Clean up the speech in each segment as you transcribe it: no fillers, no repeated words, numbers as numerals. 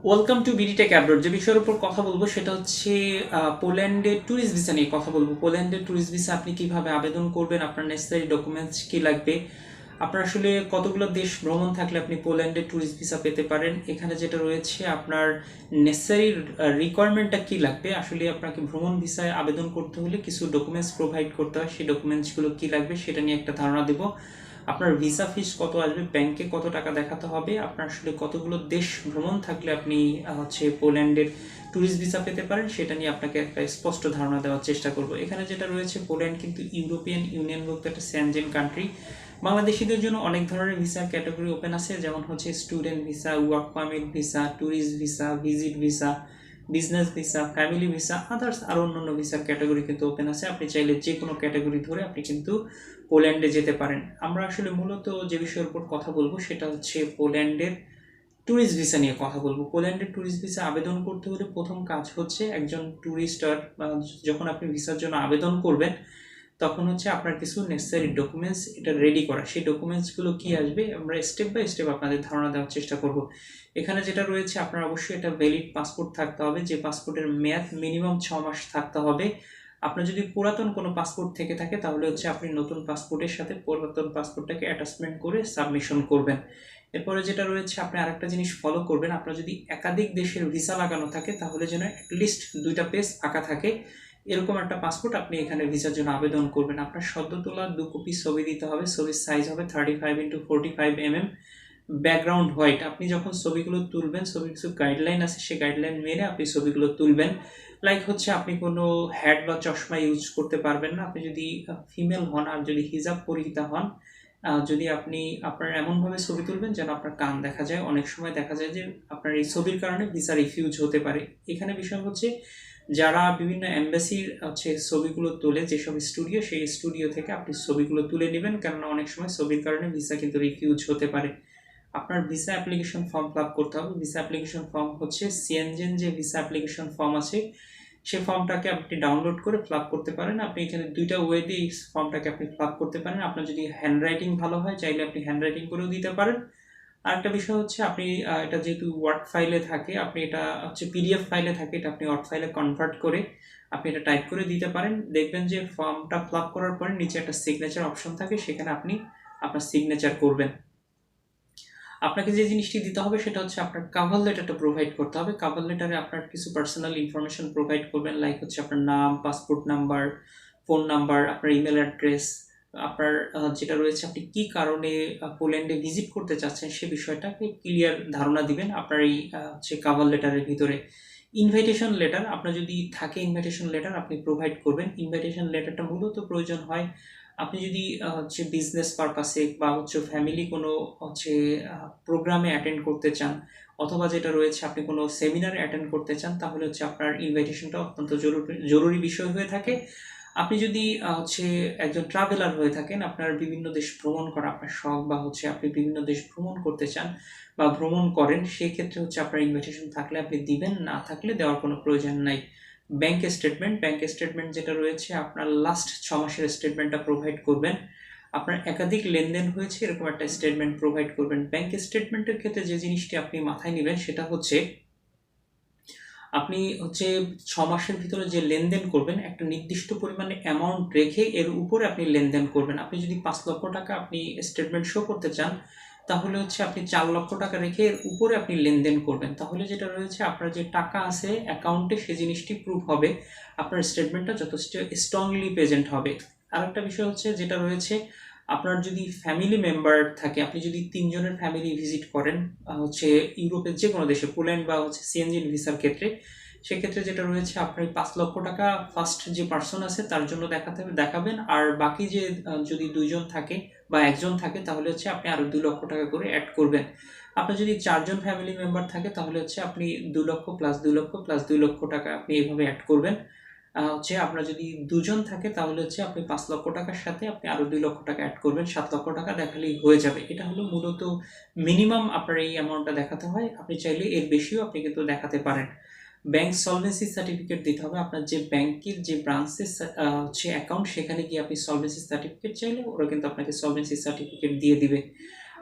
Welcome to BD tech abroad. যে বিষয়ের উপর কথা বলবো সেটা হচ্ছে পোল্যান্ডের ট্যুরিস্ট ভিসা নিয়ে কথা বলবো। পোল্যান্ডের ট্যুরিস্ট ভিসা আপনি কিভাবে আবেদন করবেন, আপনার নেসেসারি ডকুমেন্টস কি লাগবে, আপনার আসলে কতগুলো দেশ ভ্রমণ থাকলে আপনি পোল্যান্ডের ট্যুরিস্ট ভিসা পেতে পারেন, এখানে যেটা রয়েছে আপনার নেসেসারি রিকোয়ারমেন্টটা কি লাগবে, আসলে আপনাকে ভ্রমণ ভিসায় আবেদন করতে হলে কিছু ডকুমেন্টস প্রোভাইড করতে হয়, সেই ডকুমেন্টসগুলো কি লাগবে সেটা নিয়ে একটা ধারণা দেবো। আপনার ভিসা ফিস কত আসবে, ব্যাংকে কত টাকা দেখাতে হবে, আপনার আসলে কতগুলো দেশ ভ্রমণ থাকলে আপনি হচ্ছে পোল্যান্ডের ট্যুরিস্ট ভিসা পেতে পারেন সেটা নিয়ে আপনাকে একটা স্পষ্ট ধারণা দেওয়ার চেষ্টা করব। এখানে যেটা রয়েছে, পোল্যান্ড কিন্তু ইউরোপিয়ান ইউনিয়নভুক্ত একটা সেনজেন কান্ট্রি। বাংলাদেশিদের জন্য অনেক ধরনের ভিসার ক্যাটাগরি ওপেন আছে, যেমন হচ্ছে student visa, work permit visa, tourist visa, visit visa, business visa, family visa, others আরও অন্যান্য ভিসার ক্যাটাগরি কিন্তু ওপেন আছে। আপনি চাইলে যে কোনো ক্যাটাগরি ধরে আপনি কিন্তু পোল্যান্ডে যেতে পারেন। আমরা আসলে মূলত যে বিষয়ের উপর কথা বলবো সেটা হচ্ছে পোল্যান্ডের ট্যুরিস্ট ভিসা নিয়ে কথা বলবো। পোল্যান্ডের ট্যুরিস্ট ভিসা আবেদন করতে হলে প্রথম কাজ হচ্ছে, একজন ট্যুরিস্টার যখন আপনি ভিসার জন্য আবেদন করবেন তখন হচ্ছে আপনার কিছু নেসেসারি ডকুমেন্টস এটা রেডি করা। সেই ডকুমেন্টসগুলো কি আসবে আমরা স্টেপ বাই স্টেপ আপনাদের ধারণা দেওয়ার চেষ্টা করব। এখানে যেটা রয়েছে, আপনার অবশ্যই একটা ভ্যালিড পাসপোর্ট থাকতে হবে, যে পাসপোর্টের মেয়াদ মিনিমাম 6 মাস থাকতে হবে। আপনার যদি পুরাতন কোনো পাসপোর্ট থেকে থাকে তাহলে হচ্ছে আপনি নতুন পাসপোর্টের সাথে পুরাতন পাসপোর্টটাকে অ্যাটাচমেন্ট করে সাবমিশন করবেন। এরপরে যেটা রয়েছে, আপনি আরেকটা জিনিস ফলো করবেন, আপনার যদি একাধিক দেশের ভিসা লাগানো থাকে তাহলে যেন অ্যাটলিস্ট 2টা পেজ ফাঁকা থাকে, এরকম একটা পাসপোর্ট আপনি এখানে ভিসার জন্য আবেদন করবেন। আপনার সদ্য তোলা 2 কপি ছবি দিতে হবে, ছবির সাইজ হবে 35x45 mm, ব্যাকগ্রাউন্ড হোয়াইট। আপনি যখন ছবিগুলো তুলবেন, ছবির কিছু গাইডলাইন আছে, সেই গাইডলাইন মেনে আপনি ছবিগুলো তুলবেন। লাইক হচ্ছে আপনি কোনো হ্যাট বা চশমা ইউজ করতে পারবেন না, আপনি যদি ফিমেল হন আর যদি হিজাব পরিহিতা হন, যদি আপনি আপনার এমনভাবে ছবি তুলবেন যেন আপনার কান দেখা যায়। অনেক সময় দেখা যায় যে আপনার এই ছবির কারণে ভিসা রিফিউজ হতে পারে। এখানে বিষয় হচ্ছে, যারা বিভিন্ন এম্বাসির হচ্ছে ছবিগুলো তোলে, যেসব স্টুডিও, সেই স্টুডিও থেকে আপনি ছবিগুলো তুলে নেবেন, কেননা অনেক সময় ছবির কারণে ভিসা কিন্তু রিফিউজ হতে পারে। আপনার visa application form fill up করতে হবে। ভিসা অ্যাপ্লিকেশন ফর্ম হচ্ছে সিএনজেন যে ভিসা অ্যাপ্লিকেশন ফর্ম আছে, সেই ফর্মটাকে আপনি ডাউনলোড করে ফিল আপ করতে পারেন। আপনি এখানে 2টা ওয়ে দিয়ে এই ফর্মটাকে আপনি ফিল আপ করতে পারেন। আপনার যদি হ্যান্ড রাইটিং ভালো হয় চাইলে আপনি হ্যান্ড রাইটিং করেও দিতে পারেন। আরেকটা বিষয় হচ্ছে, আপনি এটা যেহেতু ওয়ার্ড ফাইলে থাকে, আপনি এটা হচ্ছে পিডিএফ ফাইলে থাকে, এটা আপনি ওয়ার্ড ফাইলে কনভার্ট করে আপনি এটা টাইপ করে দিতে পারেন। দেখবেন যে ফর্মটা ফিল আপ করার পরে নিচে একটা সিগনেচার অপশন থাকে, সেখানে আপনি আপনার সিগনেচার করবেন। আপনাকে যে জিনিসটি দিতে হবে সেটা হচ্ছে আপনার কাভার লেটারটা প্রোভাইড করতে হবে। কাভার লেটারে আপনার কিছু পার্সোনাল ইনফরমেশন প্রোভাইড করবেন, লাইক হচ্ছে আপনার নাম, পাসপোর্ট নাম্বার, ফোন নাম্বার, আপনার ইমেল অ্যাড্রেস, আপনার যেটা রয়েছে আপনি কি কারণে পোল্যান্ডে ভিজিট করতে চাচ্ছেন সে বিষয়টাকে ক্লিয়ার ধারণা দিবেন আপনার এই হচ্ছে কাভার লেটারের ভিতরে। ইনভাইটেশন লেটার আপনার যদি থাকে, ইনভাইটেশন লেটার আপনি প্রোভাইড করবেন। ইনভাইটেশন লেটারটা মূলত প্রয়োজন হয় আপনি যদি হচ্ছে বিজনেস পারপাসে বা হচ্ছে ফ্যামিলি কোনো হচ্ছে প্রোগ্রামে অ্যাটেন্ড করতে চান, অথবা যেটা রয়েছে আপনি কোনো সেমিনারে অ্যাটেন্ড করতে চান, তাহলে হচ্ছে আপনার ইনভাইটেশনটা অত্যন্ত জরুরি বিষয় হয়ে থাকে। আপনি যদি হচ্ছে একজন ট্রাভেলার হয়ে থাকেন, আপনার বিভিন্ন দেশ ভ্রমণ করা আপনার শখ, বা হচ্ছে আপনি বিভিন্ন দেশ ভ্রমণ করতে চান বা ভ্রমণ করেন, সেই ক্ষেত্রে হচ্ছে আপনার ইনভাইটেশন থাকলে আপনি দিবেন, না থাকলে দেওয়ার কোনো প্রয়োজন নাই। ব্যাংক স্টেটমেন্ট যেটা রয়েছে, আপনার লাস্ট 6 মাসের স্টেটমেন্টটা প্রোভাইড করবেন। আপনার একাধিক লেনদেন হয়েছে এরকম একটা স্টেটমেন্ট প্রোভাইড করবেন। ব্যাংক স্টেটমেন্টের ক্ষেত্রে যে জিনিসটি আপনি মাথায় নেবেন সেটা হচ্ছে, আপনি হচ্ছে 6 মাসের ভিতরে যে লেনদেন করবেন একটা নির্দিষ্ট পরিমাণে অ্যামাউন্ট রেখে এর উপরে আপনি লেনদেন করবেন। আপনি যদি 5 লক্ষ টাকা আপনি স্টেটমেন্ট শো করতে চান, তাহলে হচ্ছে আপনি 4 লক্ষ টাকা রেখে এর উপরে আপনি লেনদেন করবেন। তাহলে যেটা রয়েছে, আপনার যে টাকা আছে অ্যাকাউন্টে সে জিনিসটি প্রুফ হবে, আপনার স্টেটমেন্টটা যথেষ্ট স্ট্রংলি প্রেজেন্ট হবে। আরেকটা বিষয় হচ্ছে যেটা রয়েছে, আপনার যদি ফ্যামিলি মেম্বার থাকে, আপনি যদি 3 জনের ফ্যামিলি ভিজিট করেন হচ্ছে ইউরোপের যে কোনো দেশে, পোল্যান্ড বা হচ্ছে সিএনজি ভিসার ক্ষেত্রে, সেক্ষেত্রে যেটা রয়েছে আপনার 5 লক্ষ টাকা ফার্স্ট যে পার্সন আছে তার জন্য দেখাবেন, আর বাকি যে যদি 2জন থাকে বা একজন থাকে তাহলে হচ্ছে আপনি আরও 2 লক্ষ টাকা করে অ্যাড করবেন। আপনার যদি 4জন ফ্যামিলি মেম্বার থাকে তাহলে হচ্ছে আপনি 2 লক্ষ প্লাস 2 লক্ষ প্লাস 2 লক্ষ টাকা আপনি এইভাবে অ্যাড করবেন। হচ্ছে আপনার যদি 2জন থাকে তাহলে হচ্ছে আপনি 5 লক্ষ টাকার সাথে আপনি আরও 2 লক্ষ টাকা অ্যাড করবেন, 7 লক্ষ টাকা দেখালেই হয়ে যাবে। এটা হলো মূলত মিনিমাম আপনার এই অ্যামাউন্টটা দেখাতে হয়। আপনি চাইলে এর বেশিও আপনি কিন্তু দেখাতে পারেন। ব্যাংক সলভেন্সি সার্টিফিকেট দিতে হবে। আপনার যে ব্যাংকের যে ব্রাঞ্চের হচ্ছে অ্যাকাউন্ট, সেখানে গিয়ে আপনি সলভেন্সি সার্টিফিকেট চাইলে ওরা কিন্তু আপনাকে সলভেন্সি সার্টিফিকেট দিয়ে দিবে।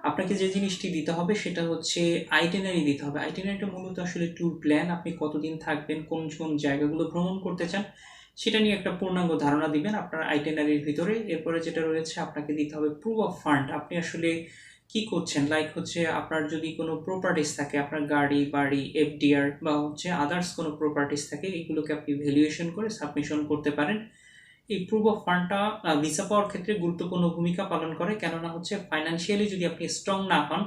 আপনাকে যে জিনিসটি দিতে হবে সেটা হচ্ছে আইটিনারি দিতে হবে। আইটিনারিটা মূলত আসলে ট্যুর প্ল্যান, আপনি কতদিন থাকবেন, কোন কোন জায়গাগুলো ভ্রমণ করতে চান সেটা নিয়ে একটা পূর্ণাঙ্গ ধারণা দিবেন আপনার আইটিনারির ভিতরে। এরপরে যেটা রয়েছে আপনাকে দিতে হবে প্রুফ অফ ফান্ড, আপনি আসলে কি করছেন, লাইক হচ্ছে আপনার যদি কোনো প্রপার্টিস থাকে, আপনার গাড়ি বাড়ি এফডিআর বা হচ্ছে আদার্স কোনো প্রপার্টিস থাকে, এগুলোকে আপনি ভ্যালুয়েশন করে সাবমিশন করতে পারেন। এই প্রুফ অফ ফান্ডটা ভিসা পাওয়ার ক্ষেত্রে গুরুত্বপূর্ণ ভূমিকা পালন করে, কেননা হচ্ছে ফাইন্যান্সিয়ালি যদি আপনি স্ট্রং না হন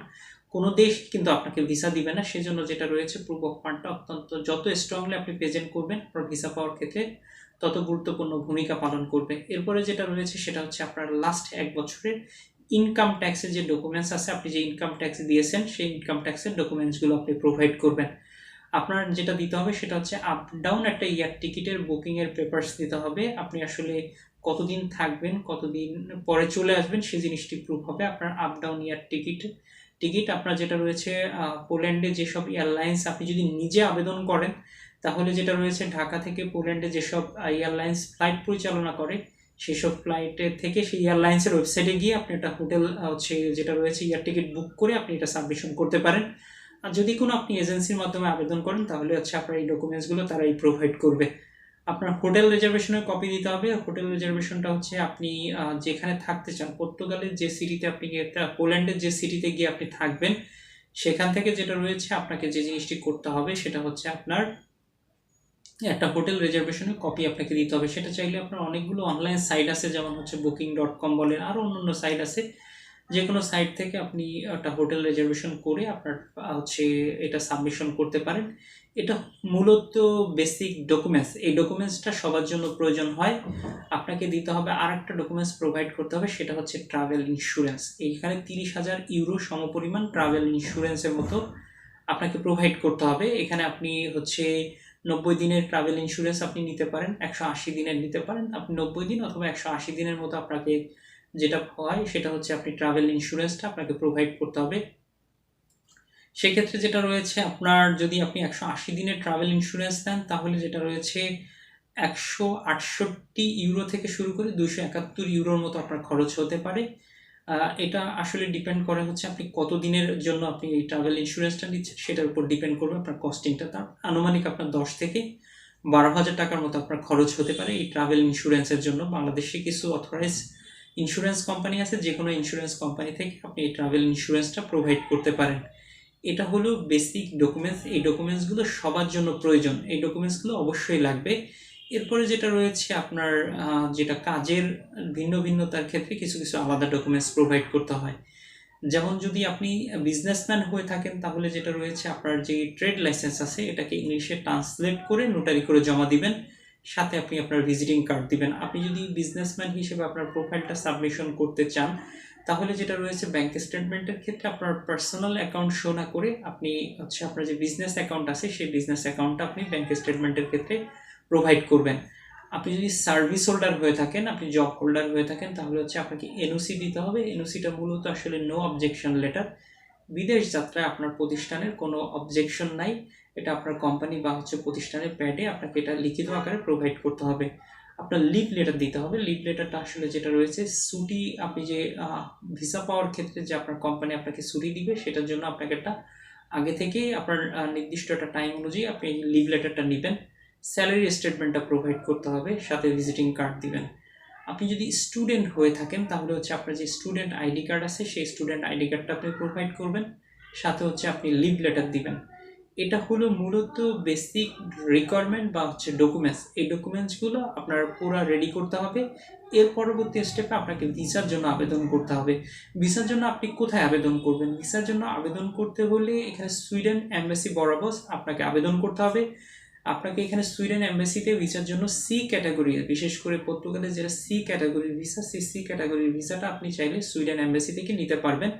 কোনো দেশ কিন্তু আপনাকে ভিসা দিবে না। সেজন্য যেটা রয়েছে প্রুফ অফ ফান্ডটা অত্যন্ত যত স্ট্রংলি আপনি প্রেজেন্ট করবেন আপনার ভিসা পাওয়ার ক্ষেত্রে তত গুরুত্বপূর্ণ ভূমিকা পালন করবে। এরপরে যেটা রয়েছে সেটা হচ্ছে আপনার লাস্ট 1 বছরের ইনকাম ট্যাক্সের যে ডকুমেন্টস আছে, আপনি যে ইনকাম ট্যাক্স দিয়েছেন সেই ইনকাম ট্যাক্সের ডকুমেন্টসগুলো আপনি প্রোভাইড করবেন। আপনার যেটা দিতে হবে সেটা হচ্ছে আপ ডাউন একটা এয়ার টিকিটের বুকিংয়ের পেপারস দিতে হবে। আপনি আসলে কতদিন থাকবেন, কতদিন পরে চলে আসবেন সেই জিনিসটি প্রুফ হবে। আপনার আপ ডাউন এয়ার টিকিট আপনার যেটা রয়েছে পোল্যান্ডে যেসব এয়ারলাইন্স আপনি যদি নিজে আবেদন করেন তাহলে যেটা রয়েছে ঢাকা থেকে পোল্যান্ডে যেসব এয়ারলাইন্স ফ্লাইট পরিচালনা করে সেসব ফ্লাইটের থেকে সেই এয়ারলাইন্সের ওয়েবসাইটে গিয়ে আপনি একটা হোটেল হচ্ছে যেটা রয়েছে এয়ার টিকিট বুক করে আপনি এটা সাবমিশন করতে পারেন। আর যদি কোনো আপনি এজেন্সির মাধ্যমে আবেদন করেন তাহলে হচ্ছে আপনার এই ডকুমেন্টসগুলো তারাই প্রোভাইড করবে। আপনার হোটেল রিজার্ভেশনের কপি দিতে হবে। হোটেল রিজার্ভেশনটা হচ্ছে আপনি যেখানে থাকতে চান, পর্তুগালের যে সিটিতে আপনি পোল্যান্ডের যে সিটিতে গিয়ে আপনি থাকবেন সেখান থেকে যেটা রয়েছে আপনাকে যে জিনিসটি করতে হবে সেটা হচ্ছে আপনার একটা হোটেল রিজার্ভেশনের কপি আপনাকে দিতে হবে। সেটা চাইলে আপনার অনেকগুলো অনলাইন সাইট আছে, যেমন হচ্ছে Booking.com বলেন, আরও অন্যান্য সাইট আছে। যে কোনো সাইট থেকে আপনি একটা হোটেল রিজার্ভেশন করে আপনার হচ্ছে এটা সাবমিশন করতে পারেন। এটা মূলত বেসিক ডকুমেন্টস, এই ডকুমেন্টসটা সবার জন্য প্রয়োজন হয়। আপনাকে দিতে হবে আর একটা ডকুমেন্টস প্রোভাইড করতে হবে, সেটা হচ্ছে ট্রাভেল ইন্স্যুরেন্স। এইখানে 30,000 ইউরো সমপরিমাণ ট্রাভেল ইন্স্যুরেন্সের মতো আপনাকে প্রোভাইড করতে হবে। এখানে আপনি হচ্ছে 90 দিনের ট্রাভেল ইন্স্যুরেন্স আপনি নিতে পারেন, 180 দিনের নিতে পারেন। আপনি 90 দিন অথবা 180 দিনের মতো আপনাকে যেটা হয় সেটা হচ্ছে আপনি ট্রাভেল ইন্স্যুরেন্সটা আপনাকে প্রোভাইড করতে হবে। সেক্ষেত্রে যেটা রয়েছে আপনার যদি আপনি 180 দিনের ট্রাভেল ইন্স্যুরেন্স নেন তাহলে যেটা রয়েছে 168 ইউরো থেকে শুরু করে 271 ইউরোর মতো আপনার খরচ হতে পারে। এটা আসলে ডিপেন্ড করে হচ্ছে আপনি কত দিনের জন্য আপনি এই ট্রাভেল ইন্স্যুরেন্সটা নিচ্ছেন সেটার উপর ডিপেন্ড করবে আপনার কস্টিংটা। তার আনুমানিক আপনার 10 থেকে 12,000 টাকার মতো আপনার খরচ হতে পারে এই ট্রাভেল ইন্স্যুরেন্সের জন্য। বাংলাদেশে কিছু অথরাইজ ইন্স্যুরেন্স কোম্পানি আছে, যে কোনো ইন্স্যুরেন্স কোম্পানি থেকে আপনি এই ট্রাভেল ইন্স্যুরেন্সটা প্রোভাইড করতে পারেন। এটা হলো বেসিক ডকুমেন্টস, এই ডকুমেন্টসগুলো সবার জন্য প্রয়োজন, এই ডকুমেন্টসগুলো অবশ্যই লাগবে। এরপরে যেটা রয়েছে আপনার যেটা কাজের ভিন্ন ভিন্নতার ক্ষেত্রে কিছু কিছু আলাদা ডকুমেন্টস প্রোভাইড করতে হয়। যেমন যদি আপনি বিজনেসম্যান হয়ে থাকেন তাহলে যেটা রয়েছে আপনার যে ট্রেড লাইসেন্স আছে এটাকে ইংলিশে ট্রান্সলেট করে নোটারি করে জমা দিবেন, সাথে আপনি আপনার ভিজিটিং কার্ড দিবেন। আপনি যদি বিজনেসম্যান হিসেবে আপনার প্রোফাইলটা সাবমিশন করতে চান তাহলে যেটা রয়েছে ব্যাংক স্টেটমেন্টের ক্ষেত্রে আপনার পার্সোনাল অ্যাকাউন্ট শো না করে আপনি হচ্ছে আপনার যে বিজনেস অ্যাকাউন্ট আছে সেই বিজনেস অ্যাকাউন্টটা আপনি ব্যাংক স্টেটমেন্টের ক্ষেত্রে প্রোভাইড করবেন। আপনি যদি সার্ভিস হোল্ডার হয়ে থাকেন, আপনি জব হোল্ডার হয়ে থাকেন তাহলে হচ্ছে আপনাকে এনওসি দিতে হবে। এনওসিটা মূলত আসলে নো অবজেকশন লেটার, বিদেশ যাত্রায় আপনার প্রতিষ্ঠানের কোনো অবজেকশন নাই, এটা আপনার কোম্পানি বা হচ্ছে প্রতিষ্ঠানের প্যাডে আপনাকে এটা লিখিত আকারে প্রোভাইড করতে হবে। আপনার লিভ লেটার দিতে হবে। লিভ লেটারটা আসলে যেটা রয়েছে ছুটি, আপনি যে ভিসা পাওয়ার ক্ষেত্রে যে আপনার কোম্পানি আপনাকে ছুটি দিবে সেটার জন্য আপনাকে একটা আগে থেকেই আপনার নির্দিষ্ট একটা টাইম অনুযায়ী আপনি লিভ লেটারটা নেবেন। স্যালারি স্টেটমেন্টটা প্রোভাইড করতে হবে, সাথে ভিজিটিং কার্ড দিবেন। আপনি যদি স্টুডেন্ট হয়ে থাকেন তাহলে হচ্ছে আপনার যে স্টুডেন্ট আইডি কার্ড আছে সেই স্টুডেন্ট আইডি কার্ডটা আপনি প্রোভাইড করবেন, সাথে হচ্ছে আপনি লিভ লেটার দিবেন। এটা হলো মূলত বেসিক রিকোয়ারমেন্ট বা হচ্ছে ডকুমেন্টস। এই ডকুমেন্টসগুলো আপনার পুরো রেডি করতে হবে। এর পরবর্তী স্টেপে আপনাকে ভিসার জন্য আবেদন করতে হবে। ভিসার জন্য আপনি কোথায় আবেদন করবেন? ভিসার জন্য আবেদন করতে হলে এখানে সুইডেন এম্বাসি বরাবর আপনাকে আবেদন করতে হবে। আপনাকে এখানে সুইডেন এম্বাসিতে ভিসার জন্য সি ক্যাটাগরি, বিশেষ করে পর্তুগালের যেটা সি ক্যাটাগরির ভিসা, সেই সি ক্যাটাগরির ভিসাটা আপনি চাইলে সুইডেন এম্বাসি থেকে নিতে পারবেন।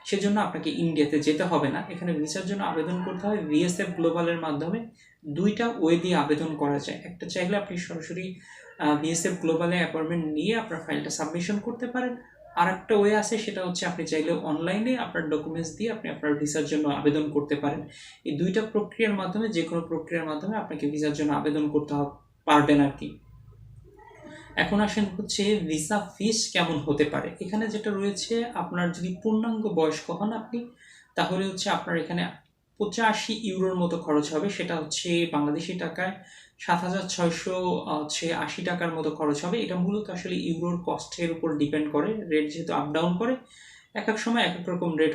সেজন্য আপনাকে ইন্ডিয়াতে যেতে হবে না। এখানে ভিসার জন্য আবেদন করতে হয় ভিএসএফ গ্লোবালের মাধ্যমে। দুইটা ওয়ে দিয়ে আবেদন করা যায়, একটা চাইলে আপনি সরাসরি ভিএসএফ গ্লোবালে অ্যাপয়েন্টমেন্ট নিয়ে আপনার ফাইলটা সাবমিশন করতে পারেন। আর একটা ওয়ে আছে, সেটা হচ্ছে আপনি চাইলে অনলাইনে আপনার ডকুমেন্টস দিয়ে আপনি আপনার ভিসার জন্য আবেদন করতে পারেন। এই দুইটা প্রক্রিয়ার মাধ্যমে, যে কোনো প্রক্রিয়ার মাধ্যমে আপনাকে ভিসার জন্য আবেদন করতে পারবেন আর কি। এখন আসেন হচ্ছে ভিসা ফিস কেমন হতে পারে। এখানে যেটা রয়েছে, আপনার যদি পূর্ণাঙ্গ বয়স্ক হন আপনি, তাহলে হচ্ছে আপনার এখানে 85 ইউরোর মতো খরচ হবে। সেটা হচ্ছে বাংলাদেশি টাকায় 7,600 হচ্ছে 80 টাকার মতো খরচ হবে। এটা মূলত আসলে ইউরোর কস্টের উপর ডিপেন্ড করে, রেট যেহেতু আপ ডাউন করে, এক এক সময় এক এক রকম রেট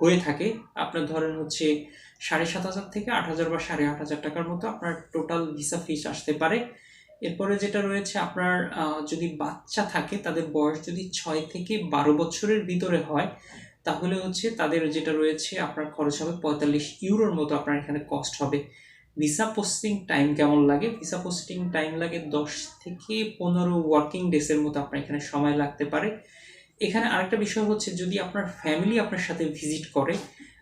হয়ে থাকে। আপনার ধরেন হচ্ছে 7,500 থেকে 8,000 বা 8,500 টাকার মতো আপনার টোটাল ভিসা ফিস আসতে পারে। এরপরে যেটা রয়েছে, আপনার যদি বাচ্চা থাকে, তাদের বয়স যদি 6 থেকে 12 বছরের ভিতরে হয়, তাহলে হচ্ছে তাদের যেটা রয়েছে আপনার খরচ হবে 45 ইউরোর মতো আপনার এখানে কস্ট হবে। ভিসা প্রসেসিং টাইম কেমন লাগে? ভিসা প্রসেসিং টাইম লাগে 10 থেকে 15 ওয়ার্কিং ডেসের মতো আপনার এখানে সময় লাগতে পারে। এখানে আরেকটা বিষয় হচ্ছে, যদি আপনার ফ্যামিলি আপনার সাথে ভিজিট করে,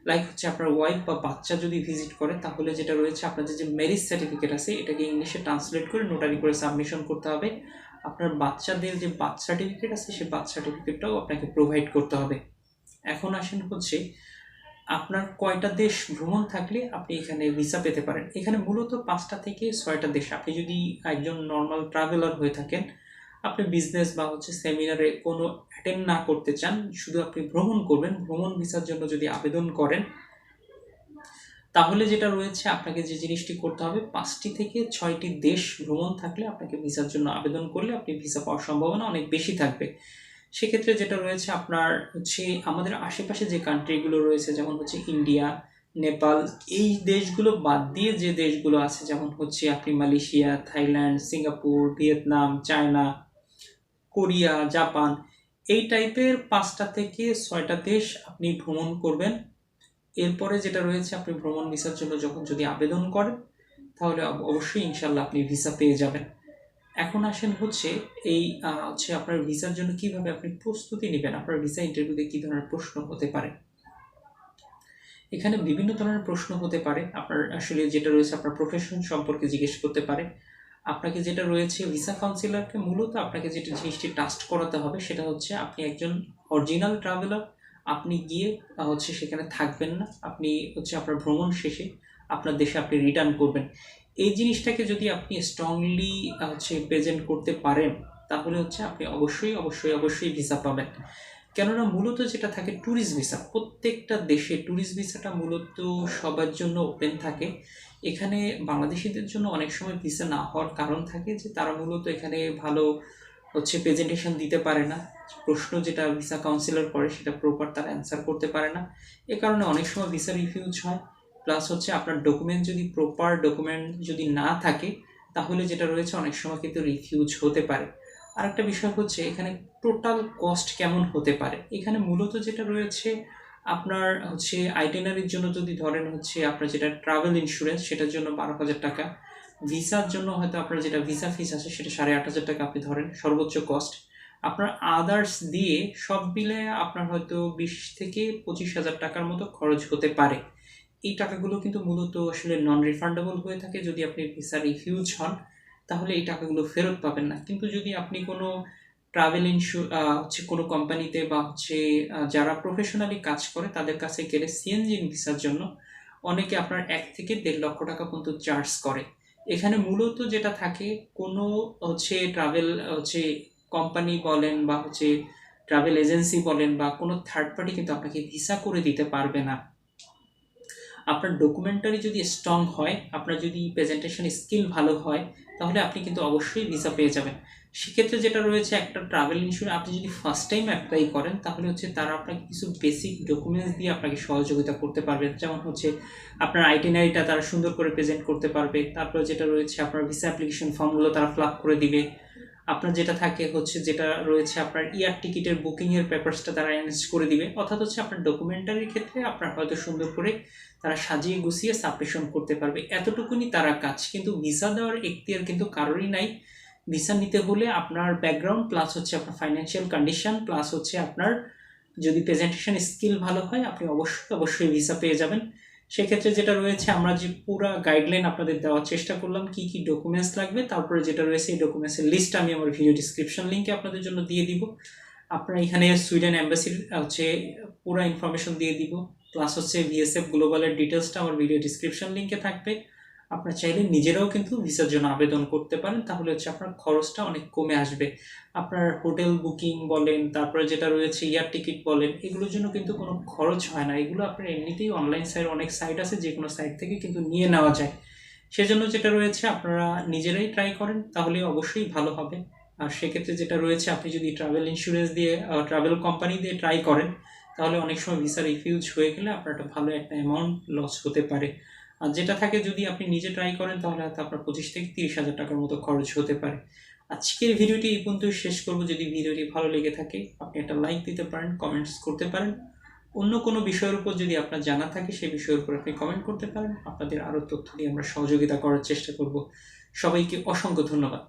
লাইক হচ্ছে আপনার ওয়াইফ বা বাচ্চা যদি ভিজিট করে, তাহলে যেটা রয়েছে আপনাদের যে ম্যারেজ সার্টিফিকেট আছে, এটাকে ইংলিশে ট্রান্সলেট করে নোটারি করে সাবমিশন করতে হবে। আপনার বাচ্চাদের যে বার্থ সার্টিফিকেট আছে, সেই বার্থ সার্টিফিকেটটাও আপনাকে প্রোভাইড করতে হবে। এখন আসেন হচ্ছে, আপনার কয়টা দেশ ভ্রমণ থাকলে আপনি এখানে ভিসা পেতে পারেন। এখানে মূলত 5টা থেকে 6টা দেশ। আপনি যদি একজন নর্মাল ট্রাভেলার হয়ে থাকেন, আপনি বিজনেস বা হচ্ছে সেমিনারে কোনো অ্যাটেন্ড না করতে চান, শুধু আপনি ভ্রমণ করবেন, ভ্রমণ ভিসার জন্য যদি আবেদন করেন, তাহলে যেটা রয়েছে আপনাকে যে জিনিসটি করতে হবে, 5টি থেকে 6টি দেশ ভ্রমণ থাকলে আপনাকে ভিসার জন্য আবেদন করলে আপনি ভিসা পাওয়ার সম্ভাবনা অনেক বেশি থাকবে। সেক্ষেত্রে যেটা রয়েছে, আপনার হচ্ছে আমাদের আশেপাশে যে কান্ট্রিগুলো রয়েছে, যেমন হচ্ছে ইন্ডিয়া, নেপাল, এই দেশগুলো বাদ দিয়ে যে দেশগুলো আছে, যেমন হচ্ছে আপনি Malaysia, Thailand, Singapore, Vietnam, China, Korea, Japan, এই টাইপের 5টা থেকে 6টা দেশ আপনি ভ্রমণ করবেন। এরপরে যেটা রয়েছে, আপনি ভ্রমণ ভিসার জন্য যখন যদি আবেদন করেন, তাহলে অবশ্যই ইনশাল্লাহ আপনি ভিসা পেয়ে যাবেন। এখন আসেন হচ্ছে, এই হচ্ছে আপনার ভিসার জন্য কিভাবে আপনি প্রস্তুতি নেবেন, আপনার ভিসা ইন্টারভিউতে কী ধরনের প্রশ্ন হতে পারে। এখানে বিভিন্ন ধরনের প্রশ্ন হতে পারে। আপনার আসলে যেটা রয়েছে, আপনার প্রফেশন সম্পর্কে জিজ্ঞেস করতে পারে। আপনাকে যেটা রয়েছে, ভিসা কাউন্সিলরকে মূলত আপনাকে যেটা জিনিসটি টাস্ট করাতে হবে, সেটা হচ্ছে আপনি একজন অরিজিনাল ট্রাভেলার। আপনি গিয়ে হচ্ছে সেখানে থাকবেন না, আপনি হচ্ছে আপনার ভ্রমণ শেষে আপনার দেশে আপনি রিটার্ন করবেন। এই জিনিসটাকে যদি আপনি স্ট্রংলি হচ্ছে প্রেজেন্ট করতে পারেন, তাহলে হচ্ছে আপনি অবশ্যই অবশ্যই অবশ্যই ভিসা পাবেন। কেননা মূলত যেটা থাকে ট্যুরিস্ট ভিসা, প্রত্যেকটা দেশে ট্যুরিস্ট ভিসাটা মূলত সবার জন্য ওপেন থাকে। এখানে বাংলাদেশিদের জন্য অনেক সময় ভিসা না হওয়ার কারণ থাকে যে তারা মূলত এখানে ভালো হচ্ছে প্রেজেন্টেশন দিতে পারে না, প্রশ্ন যেটা ভিসা কাউন্সিলর করে সেটা প্রপার তারা অ্যান্সার করতে পারে না। এ কারণে অনেক সময় ভিসা রিফিউজ হয়। প্লাস হচ্ছে আপনার ডকুমেন্ট যদি প্রপার ডকুমেন্ট যদি না থাকে, তাহলে যেটা রয়েছে অনেক সময় কিন্তু রিফিউজ হতে পারে। আরেকটা বিষয় হচ্ছে, এখানে টোটাল কস্ট কেমন হতে পারে। এখানে মূলত যেটা রয়েছে, আপনার হচ্ছে আইটেনারির জন্য যদি ধরেন হচ্ছে আপনার যেটা ট্রাভেল ইন্স্যুরেন্স, সেটার জন্য 12,000 টাকা। ভিসার জন্য হয়তো আপনার যেটা ভিসা ফিস আছে, সেটা 8,500 টাকা আপনি ধরেন সর্বোচ্চ কস্ট। আপনার আদার্স দিয়ে সব মিলে আপনার হয়তো 20 থেকে 25,000 টাকার মতো খরচ হতে পারে। এই টাকাগুলো কিন্তু মূলত আসলে নন রিফান্ডেবল হয়ে থাকে। যদি আপনি ভিসা রিফিউজ হন, তাহলে এই টাকাগুলো ফেরত পাবেন না। কিন্তু যদি আপনি কোনো ট্রাভেল হচ্ছে কোনো কোম্পানিতে বা হচ্ছে যারা প্রফেশনালি কাজ করে তাদের কাছে গেলে সিএনজি ভিসার জন্য অনেকে আপনার 1 থেকে 1.5 লক্ষ টাকা পর্যন্ত চার্জ করে। এখানে মূলত যেটা থাকে, কোনো হচ্ছে ট্রাভেল হচ্ছে কোম্পানি বলেন বা হচ্ছে ট্রাভেল এজেন্সি বলেন বা কোনো থার্ড পার্টি কিন্তু আপনাকে ভিসা করে দিতে পারবে না। আপনার ডকুমেন্টারি যদি স্ট্রং হয়, আপনার যদি প্রেজেন্টেশন স্কিল ভালো হয়, তাহলে আপনি কিন্তু অবশ্যই ভিসা পেয়ে যাবেন। সেক্ষেত্রে যেটা রয়েছে, একটা ট্রাভেল ইন্স্যুরেন্স আপনি যদি ফার্স্ট টাইম অ্যাপ্লাই করেন, তাহলে হচ্ছে তারা আপনাকে কিছু বেসিক ডকুমেন্টস দিয়ে আপনাকে সহযোগিতা করতে পারবে। যেমন হচ্ছে আপনার আইটিনারিটা তারা সুন্দর করে প্রেজেন্ট করতে পারবে। তারপরে যেটা রয়েছে, আপনার ভিসা অ্যাপ্লিকেশন ফর্মগুলো তারা ফিল আপ করে দিবে। আপনার যেটা থাকে হচ্ছে, যেটা রয়েছে আপনার এয়ার টিকিটের বুকিংয়ের পেপারসটা তারা অ্যারেঞ্জ করে দিবে। অর্থাৎ হচ্ছে আপনার ডকুমেন্টারির ক্ষেত্রে আপনার হয়তো সুন্দর করে তারা সাজিয়ে গুছিয়ে সাবমিশন করতে পারবে, এতটুকুনি তারা কাজ। কিন্তু ভিসা দেওয়ার এখতিয়ার কিন্তু কারোরই নাই। ভিসা নিতে হলে আপনার ব্যাকগ্রাউন্ড প্লাস হচ্ছে আপনার ফাইন্যান্সিয়াল কন্ডিশন প্লাস হচ্ছে আপনার যদি প্রেজেন্টেশন স্কিল ভালো হয়, আপনি অবশ্যই অবশ্যই ভিসা পেয়ে যাবেন। সেক্ষেত্রে যেটা রয়েছে, আমরা যে পুরো গাইডলাইন আপনাদের দেওয়ার চেষ্টা করলাম, কি কি ডকুমেন্টস লাগবে, তারপরে যেটা রয়েছে এই ডকুমেন্টসের লিস্ট আমি আমার ভিডিও ডিসক্রিপশন লিঙ্কে আপনাদের জন্য দিয়ে দিব। আপনারা এখানে সুইডেন অ্যাম্বাসির হচ্ছে পুরো ইনফরমেশন দিয়ে দিব, প্লাস হচ্ছে ভিএসএফ গ্লোবালের ডিটেলসটা আমার ভিডিও ডিসক্রিপশন লিঙ্কে থাকবে। আপনারা চাইলে নিজেরাও কিন্তু ভিসার জন্য আবেদন করতে পারেন। তাহলে হচ্ছে আপনার খরচটা অনেক কমে আসবে। আপনার হোটেল বুকিং বলেন, তারপরে যেটা রয়েছে এয়ার টিকিট বলেন, এগুলোর জন্য কিন্তু কোনো খরচ হয় না। এগুলো আপনার এমনিতেই অনলাইন অনেক সাইট আছে, যেকোনো সাইট থেকে কিন্তু নিয়ে নেওয়া যায়। সেজন্য যেটা রয়েছে আপনারা নিজেরাই ট্রাই করেন, তাহলে অবশ্যই ভালো হবে। আর সেক্ষেত্রে যেটা রয়েছে, আপনি যদি ট্রাভেল ইন্স্যুরেন্স দিয়ে ট্রাভেল কোম্পানি দিয়ে ট্রাই করেন, তাহলে অনেক সময় ভিসা রিফিউজ হয়ে গেলে আপনার একটা ভালো একটা অ্যামাউন্ট লস হতে পারে। আর যেটা থাকে, যদি আপনি নিজে ট্রাই করেন, তাহলে হয়তো আপনার 25 থেকে 30 হাজার টাকার মতো খরচ হতে পারে। আজকের ভিডিওটি এই পর্যন্তই শেষ করব। যদি ভিডিওটি ভালো লেগে থাকে, আপনি একটা লাইক দিতে পারেন, কমেন্টস করতে পারেন। অন্য কোনো বিষয়ের উপর যদি আপনার জানা থাকে, সেই বিষয়ের উপর আপনি কমেন্ট করতে পারেন। আপনাদের আরও তথ্য দিয়ে আমরা সহযোগিতা করার চেষ্টা করব। সবাইকে অসংখ্য ধন্যবাদ।